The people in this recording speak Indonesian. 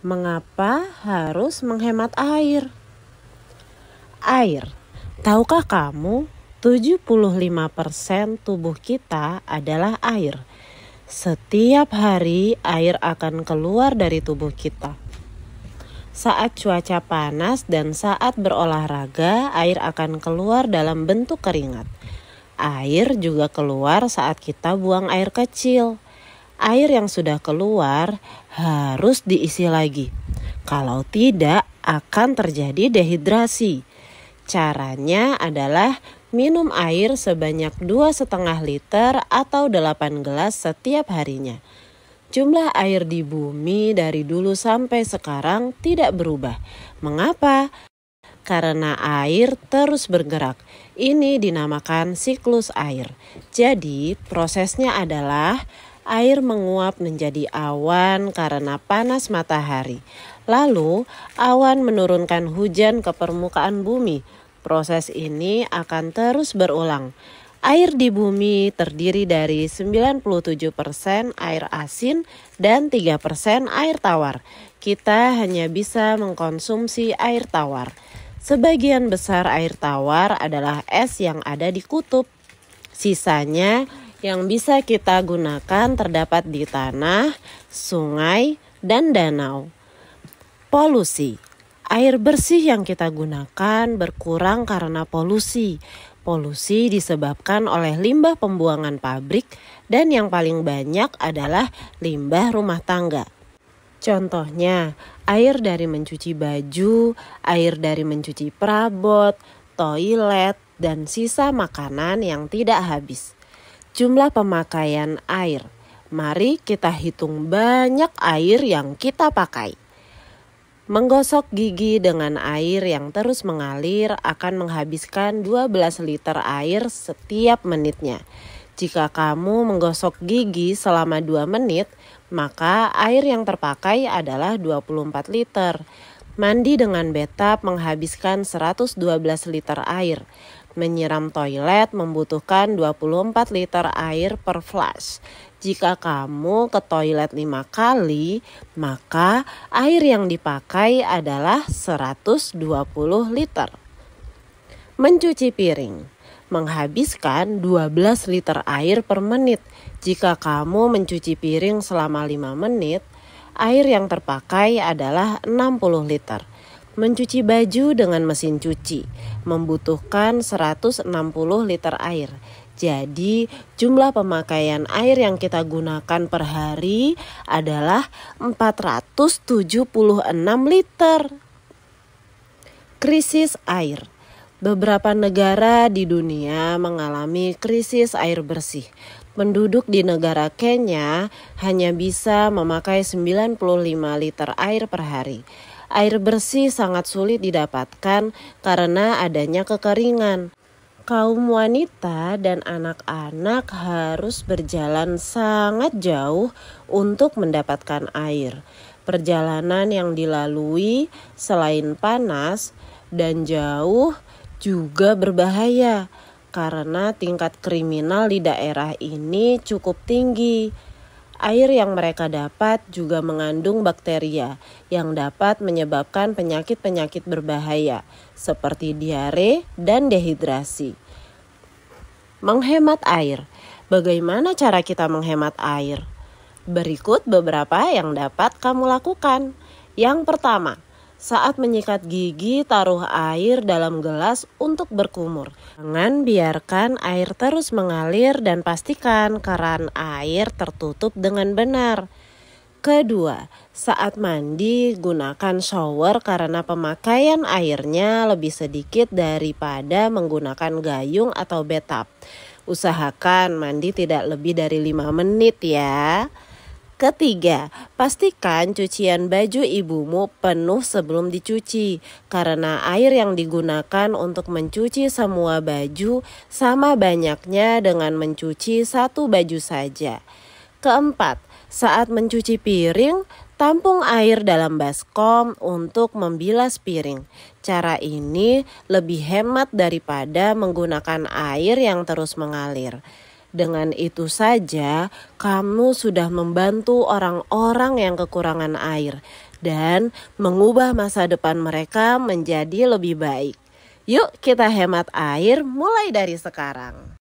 Mengapa harus menghemat air? Air. Tahukah kamu, 75% tubuh kita adalah air. Setiap hari air akan keluar dari tubuh kita. Saat cuaca panas dan saat berolahraga, air akan keluar dalam bentuk keringat. Air juga keluar saat kita buang air kecil. Air yang sudah keluar harus diisi lagi. Kalau tidak, akan terjadi dehidrasi. Caranya adalah minum air sebanyak 2,5 liter atau 8 gelas setiap harinya. Jumlah air di bumi dari dulu sampai sekarang tidak berubah. Mengapa? Karena air terus bergerak. Ini dinamakan siklus air. Jadi, prosesnya adalah air menguap menjadi awan karena panas matahari. Lalu, awan menurunkan hujan ke permukaan bumi. Proses ini akan terus berulang. Air di bumi terdiri dari 97% air asin dan 3% air tawar. Kita hanya bisa mengkonsumsi air tawar. Sebagian besar air tawar adalah es yang ada di kutub. Sisanya yang bisa kita gunakan terdapat di tanah, sungai, dan danau. Polusi. Air bersih yang kita gunakan berkurang karena polusi. Polusi disebabkan oleh limbah pembuangan pabrik dan yang paling banyak adalah limbah rumah tangga. Contohnya, air dari mencuci baju, air dari mencuci perabot, toilet, dan sisa makanan yang tidak habis. Jumlah pemakaian air. Mari kita hitung banyak air yang kita pakai. Menggosok gigi dengan air yang terus mengalir akan menghabiskan 12 liter air setiap menitnya. Jika kamu menggosok gigi selama 2 menit, maka air yang terpakai adalah 24 liter. Mandi dengan bathtub menghabiskan 112 liter air. Menyiram toilet membutuhkan 24 liter air per flush. Jika kamu ke toilet 5 kali, maka air yang dipakai adalah 120 liter. Mencuci piring menghabiskan 12 liter air per menit. Jika kamu mencuci piring selama 5 menit, air yang terpakai adalah 60 liter. Mencuci baju dengan mesin cuci membutuhkan 160 liter air. Jadi, jumlah pemakaian air yang kita gunakan per hari adalah 476 liter. Krisis air. Beberapa negara di dunia mengalami krisis air bersih. Penduduk di negara Kenya hanya bisa memakai 95 liter air per hari. Air bersih sangat sulit didapatkan karena adanya kekeringan. Kaum wanita dan anak-anak harus berjalan sangat jauh untuk mendapatkan air. Perjalanan yang dilalui selain panas dan jauh juga berbahaya karena tingkat kriminal di daerah ini cukup tinggi. Air yang mereka dapat juga mengandung bakteria yang dapat menyebabkan penyakit-penyakit berbahaya seperti diare dan dehidrasi. Menghemat air. Bagaimana cara kita menghemat air? Berikut beberapa yang dapat kamu lakukan. Yang pertama, saat menyikat gigi, taruh air dalam gelas untuk berkumur. Jangan biarkan air terus mengalir dan pastikan keran air tertutup dengan benar. Kedua, saat mandi gunakan shower karena pemakaian airnya lebih sedikit daripada menggunakan gayung atau bathtub. Usahakan mandi tidak lebih dari 5 menit ya. Ketiga, pastikan cucian baju ibumu penuh sebelum dicuci, karena air yang digunakan untuk mencuci semua baju sama banyaknya dengan mencuci satu baju saja. Keempat, saat mencuci piring, tampung air dalam baskom untuk membilas piring. Cara ini lebih hemat daripada menggunakan air yang terus mengalir. Dengan itu saja, kamu sudah membantu orang-orang yang kekurangan air. dan mengubah masa depan mereka menjadi lebih baik. Yuk kita hemat air mulai dari sekarang.